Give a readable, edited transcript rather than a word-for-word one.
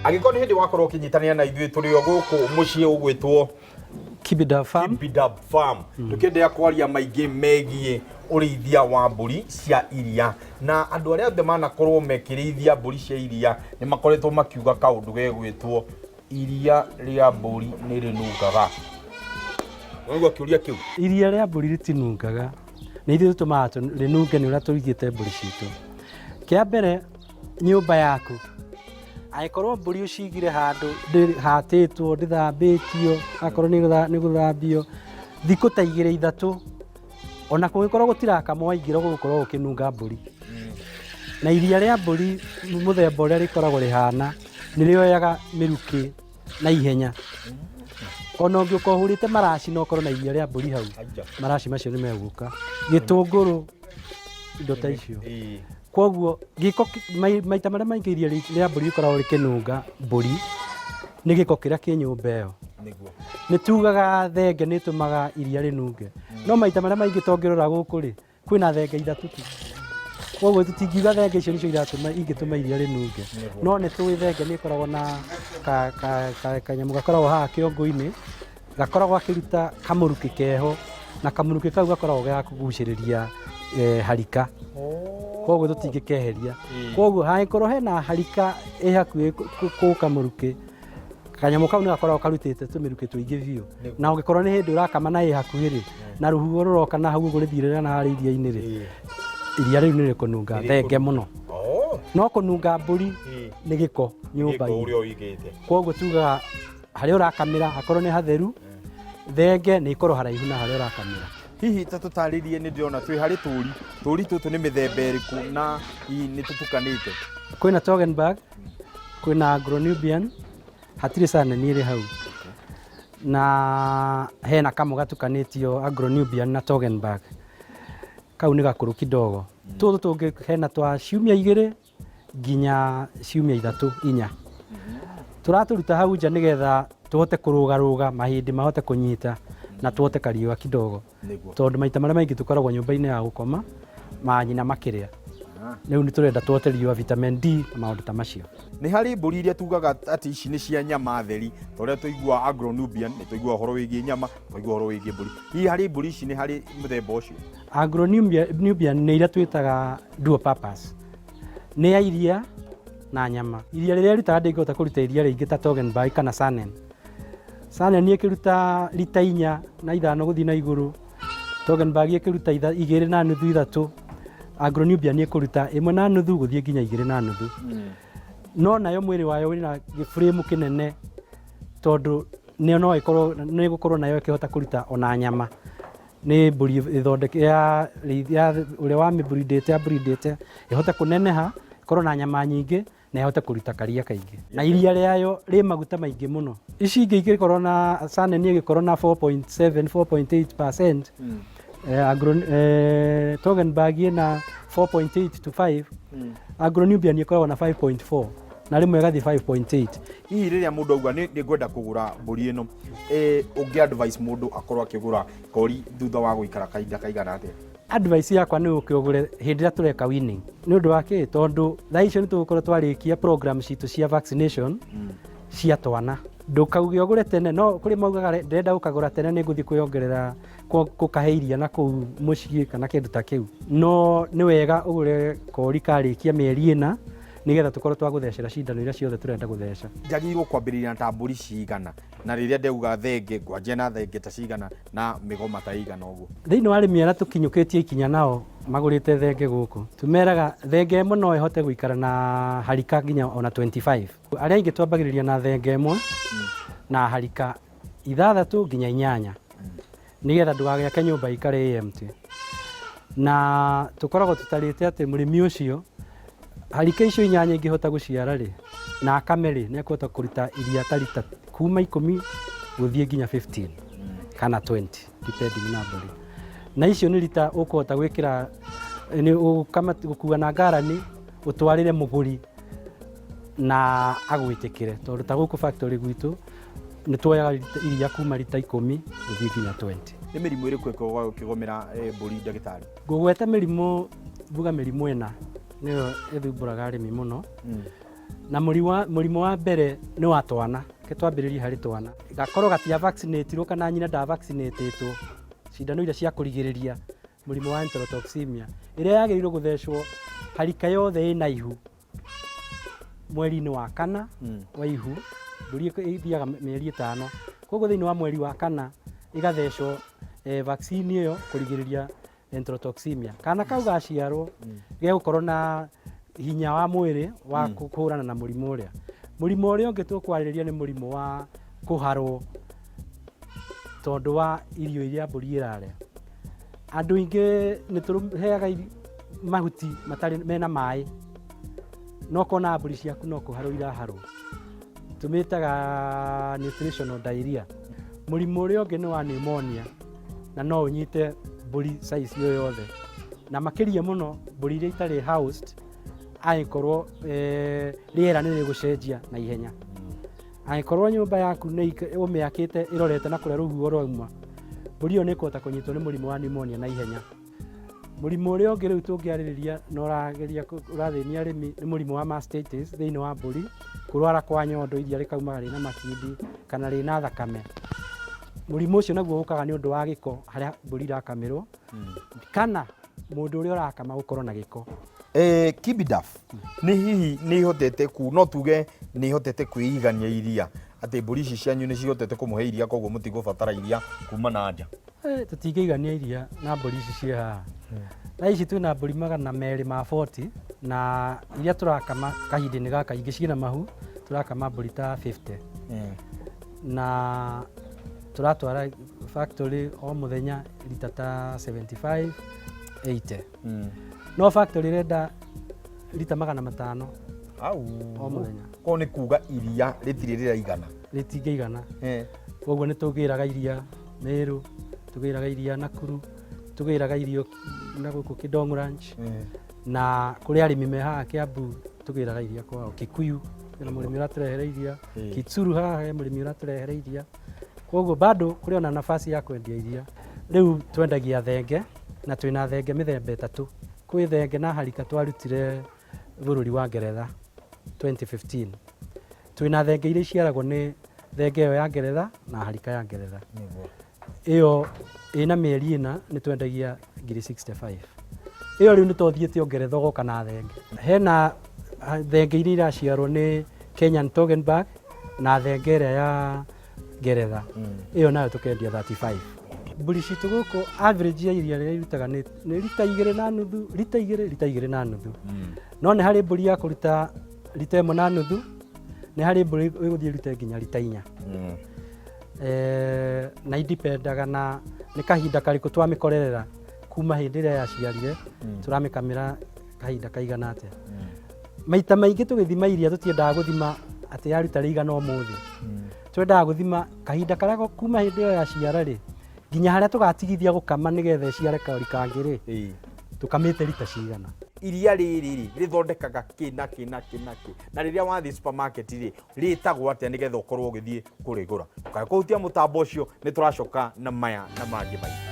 Agiko ni hindi wakorwo kinyitanira na ithuĩ tũrĩ o gũkũ mũciĩ ũgwĩtwo Kibida Farm. Kibida Farm. Tukĩendelea kwaria maingĩ megiĩ ũrĩithia wa mbũri cia iria, na andũ arĩa othe manakorwo mekĩrĩithia mbũri cia iria nĩ makoretwo makiuga kaũndũ gegwĩtwo iria rĩa mbũri nĩ rĩnungaga. Wĩgua kĩũria kĩu? Iria rĩa mbũri rĩtinungaga, nĩ ithuĩ tũtũmaga rĩnunge nĩ ũrĩa tũrigĩte mbũri citũ. Kĩa mbere, nyũmba yaku angĩkorwo mbũri ũcigire handũ hatĩtwo ndĩthambĩtio, akorwo nĩ gũthambio thikũ ta 2-3, ona kũngĩkorwo gũtirakamwo ingĩro gũkorwo gũkĩnunga mbũri. Na iria rĩa mbũri mũthemba ũrĩa rĩkoragwo rĩhana nĩ rĩoyaga mĩrukĩ na ihenya. Ona ũngĩkorwo ũhũrĩte maraci no ũkorwo na iria rĩa mbũri hau, maraci macio nĩ megũka. Gĩtũngũrũ, indo ta icio. Kwoguo gĩko maita marĩa maingĩ iria rĩa mbũri rĩkoragwo rĩkĩnunga mbũri nĩ gĩko kĩrĩa kĩ nyũmba ĩyo. Nĩ tugaga thenge nĩ ĩtũmaga iria rĩnunge, no maita marĩa maingĩ tongĩrora gũkũ rĩ, kwĩna thenge 3 tu. Kwoguo tũtingiuga thenge icio nĩcio ingĩtũma iria rĩnunge, no nĩ tũĩ thenge nĩ ĩkoragwo na kanyamũ gakoragwo haha kĩongo-inĩ, gakoragwo akĩruta kamũrukĩ keho, na kamũrukĩ kau gakoragwo ga kũgucĩrĩria harika. Kwoguo tũtingĩkeheria. Kwoguo hangĩkorwo hena harika ĩ hakuhĩ kũũka mũrukĩ, kanyamũ kau nĩ gakoragwo karutĩte tũmĩrukĩ tũingĩ biũ. Na ũngĩkorwo nĩ hĩndĩ ũrakama na ĩ hakuhĩ rĩ, na rũhuho rũroka na hau ũguo rĩthirĩra na harĩa iria-inĩ rĩ, iria rĩu nĩ rĩkũnunga thenge mũno. No kũnunga mbũri nĩ gĩko nyũmba-inĩ. Kwoguo tugaga harĩa ũrakamĩra akorwo nĩ hatheru, thenge nĩ ikorwo haraihu na harĩa ũrakamĩra. Hihi ta tũtarĩrie nĩ ndĩrona twĩ harĩ tũri tũtũ nĩ mĩthemba ĩrĩkũ na nĩ tũtukanĩte? Kwĩna Toggenburg, kwĩna Agro-Nubian, hatirĩ Saanen ĩrĩ hau. Na hena kamwe gatukanĩtio Agro-Nubian na Toggenburg. Kau nĩ gakũrũ kidogo. Tũtũ tũngĩ hena twa ciumia 2 nginya ciumia 3-4. Tũratũruta hau nja nĩgetha tũhote kũrũgarũga mahĩndĩ mahote kũnyita na tuote kariũa kidogo, tondũ maita marĩa maingĩ tũkoragwo nyũmba-inĩ ya gũkoma manyina makĩrĩa. Rĩu nĩ tũrenda tuote riũa, vitamin D na maũndũ ta macio. Nĩ harĩ mbũri iria tugaga atĩ ici nĩ cia nyama theri, tondũ tũigua Agro-Nubian nĩ tũigua ũhoro wĩgiĩ nyama, tũigua ũhoro wĩgiĩ mbũri. Hihi harĩ mbũri ici nĩ harĩ mũthemba ũcio? Agro-Nubian nĩ iria twĩtaga dual purpose, nĩ ya iria na nyama. Iria rĩrĩa rĩrutaga ndĩngĩhota kũruta iria rĩingĩ ta Toggenburg kana Saanen. Saanen ĩkĩruta lita 4 na 5 gũthiĩ na igũrũ, Toggenburg ĩkĩruta 2 na nuthu 3, Agro-Nubian ĩkũruta 1 na nuthu gũthiĩ nginya 2 na nuthu. No nayo mwĩrĩ wayo wĩna gĩframe kĩnene, tondũ nĩ gũkorwo nayo ĩkĩhota kũruta ona nyama. Nĩ mbũri ĩthondeke ya ũrĩa wa breedĩte ĩhote kũneneha, ĩkorwo na nyama nyingĩ na ĩhote kũruta karia kaingĩ. Na iria rĩayo rĩ maguta maingĩ mũno. Ici ingĩ igĩkorwo na Saanen ĩgĩkorwo na 4.7-4.8%, Toggenburg ĩna 4.8 to 5, Agro-Nubian ĩkoragwo na 5.4 na rĩmwe ĩgathiĩ 5.8. Hihi rĩrĩa mũndũ auga nĩ ngwenda kũgũra mbũri ĩno, ũngĩ advice mũndũ akorwo akĩgũra kori thutha wa gũikara kahinda kaigana atĩa? Advice yakwa nĩ ũkĩgũre hĩndĩ ĩrĩa tũreka winning. Nĩ ũndũ wa kĩ? Tondũ thaa icio nĩ tũgũkorwo twarĩkia program citũ cia vaccination cia twana. Ndũkauge ũgũre tene, no kũrĩ maugaga ndĩrenda gũkagũra tene nĩ ngũthiĩ kwĩongerera gũkahe iria na kũu mũciĩ kana kĩndũ ta kĩu. No nĩ wega ũgũre kori karĩkia mĩeri 4 nĩgetha tũkorwo twagũthecera cindano iria ciothe tũrenda gũtheca. Njagĩrĩirwo kwambĩrĩria na mbũri cigana, na rĩrĩa ndauga thenge ngwanjia na thenge ta cigana na mĩgoma ta igana ũguo? Thĩinĩ wa arĩmi arĩa tũkinyũkĩtie ikinya nao magũrĩte thenge gũkũ, tũmeraga thenge ĩmwe no ĩhote gũikara na harika nginya ona 25. Arĩa aingĩ twambagĩrĩria na thenge ĩmwe na harika 6 nginya 8, nĩgetha ndũgagĩake nyũmba ikare empty. Na tũkoragwo tũtarĩte atĩ mũrĩmi ũcio harika icio 8 ingĩhota gũciara rĩ, na akame rĩ, nĩ ekũhota kũruta iria ta lita kuma 10 gũthiĩ nginya 15 kana 20 depending na mbũri. Na icio nĩ lita ũkũhota gwĩkĩra gũkua na ngarani ũtwarĩre mũgũri na agwĩtĩkĩre, tondũ ta gũkũ factory gwitũ nĩ tuoyaga iria kuma lita 10 gũthiĩ nginya 20. Nĩ mĩrimũ ĩrĩkũ ĩkoragwo ĩkĩgomera mbũri ndagĩtarĩ? Ngũgweta mĩrimũ, mbuga mĩrimũ ĩna nĩyo ĩthumbũraga arĩmi mũno. na mũrimũ wa mbere nĩ wa twana, ke twambĩrĩrie harĩ twana gakorwo gatia vaccinate kana nyina nda vaccinate cindano iria cia kũrigĩrĩria mũrimũ wa enterotoxemia ĩrĩa yagĩrĩirwo gũthecwo harika yothe ĩna ihu mweri-inĩ wa kana wa ihu, mbũri ithiaga mĩeri 5, koguo thĩinĩ wa mweri wa kana igathecwo vaccine ĩyo kũrigĩrĩria enterotoxemia. Kana kau gaciarwo gegũkorwo na hinya wa mwĩrĩ wa kũhũrana na mũrimũ ũrĩa. Mũrimũ ũrĩa ũngĩ tũkwarĩrĩria nĩ mũrimũ wa kũharwo tondũ wa irio iria mbũri ĩrarĩa. Andũ aingĩ nĩ tũheaga mahuti matarĩ mena maĩ, no kona mbũri ciaku no kũharwo iraharwo, tũmĩtaga nutritional diarrhea. Mũrimũ ũrĩa ũngĩ nĩ wa pneumonia na no ũnyite mbũri size yo yothe, na makĩria mũno mbũri iria itarĩ housed angĩkorwo rĩera nĩ rĩgũcenjia na ihenya. Angĩkorwo nyũmba yaku nĩ ũmĩakĩte ĩrorete na kũrĩa rũhuho rwauma, mbũri ĩyo nĩ ĩkũhota kũnyitwo nĩ mũrimũ wa pneumonia na ihenya. Mũrimũ ũrĩa ũngĩ rĩu tũngĩarĩrĩria na ũrathĩnia arĩmi nĩ mũrimũ wa mastitis thĩinĩ wa mbũri, kũrwara kwa nyondo iria rĩkaumaga rĩna makindi kana rĩna thakame. Mũrimũ ũcio naguo ũkaga nĩ ũndũ wa gĩko harĩa mbũri irakamĩrwo kana mũndũ ũrĩa ũrakama gũkorwo na gĩko. Kibidaf nĩ hihi nĩ ihotete no tuge nĩ ihotete kwĩigania iria atĩ mbũri ici cianyu nĩ cihotete kũmũhe iria, koguo mũtigũbatara iria kuma na nja? Tũtingĩigania iria na mbũri ici ciĩ haha. Na ici twĩna mbũri 240 na iria tũrakama kahinda-inĩ gaka ingĩ ciĩna mahu tũrakama mbũri ta 50 na tũratwara factory o mũthenya lita ta 75-80. No factory renda lita 500 o mũthenya. Ko nĩ kuga iria rĩtirĩ rĩraigana? Rĩtingĩigana. Koguo nĩ tũgĩraga iria Meru, tũgĩraga iria Nakuru, tũgĩraga irio na gũkũ Kidong Ranch, na kũrĩ arĩmi me haha Kiambu tũgĩraga iria kwao. Kikuyu na mũrĩmi ũratũrehera iria, Kitsuru haha he mũrĩmi ũratũrehera iria. Koguo bado kũrĩ ona nafasi ya kwendia iria. Rĩu twendagia thenge na twĩna thenge mĩthemba 3. Kwĩ thenge na harika twarutire bũrũri wa Ngeretha 2015. Twĩna thenge iria ciaragwo nĩ thenge ĩyo ya Ngeretha na harika ya Ngeretha. Ĩyo ĩna mĩeri 4 nĩ twendagia 65. Ĩyo rĩu nĩ tũthiĩte Ngeretha ũgoka na thenge. Hena thenge iria iraciarwo nĩ Kenyan Toggenburg na thenge ĩrĩa ya Ngeretha. Ĩyo nayo tũkendia 35. Mbũri citũ gũkũ average ya iria rĩrĩa irutaga nĩ lita 2.5, lita 2, lita 2.5. No nĩ harĩ mbũri ya kũruta lita 1.5, nĩ harĩ mbũri ĩgũthiĩ rute nginya lita 4. Na indipendaga na nĩ kahinda karĩkũ twamĩkorerera kuma hĩndĩ ĩrĩa yaciarire tũramĩkamĩra kahinda kaigana atĩa. Maita maingĩ tũgĩthima iria tũtiendaga gũthima atĩ yaruta rĩigana ũmũthĩ. Twendaga gũthima kahinda karĩa kuma hĩndĩ ĩyo yaciara rĩ nginya harĩa tũgatigithia gũkama nĩgetha iciare kaũri kangĩ rĩ tũkamĩte lita cigana. Iria rĩrĩ rĩthondekaga kĩ na rĩrĩa wathiĩ supermarket rĩ rĩtagwo atĩa nĩgetha ũkorwo ũgĩthiĩ kũrĩgũra? Ndũkae kũhutia mũtambo ũcio, nĩ tũracoka na maya na mangĩ maingĩ.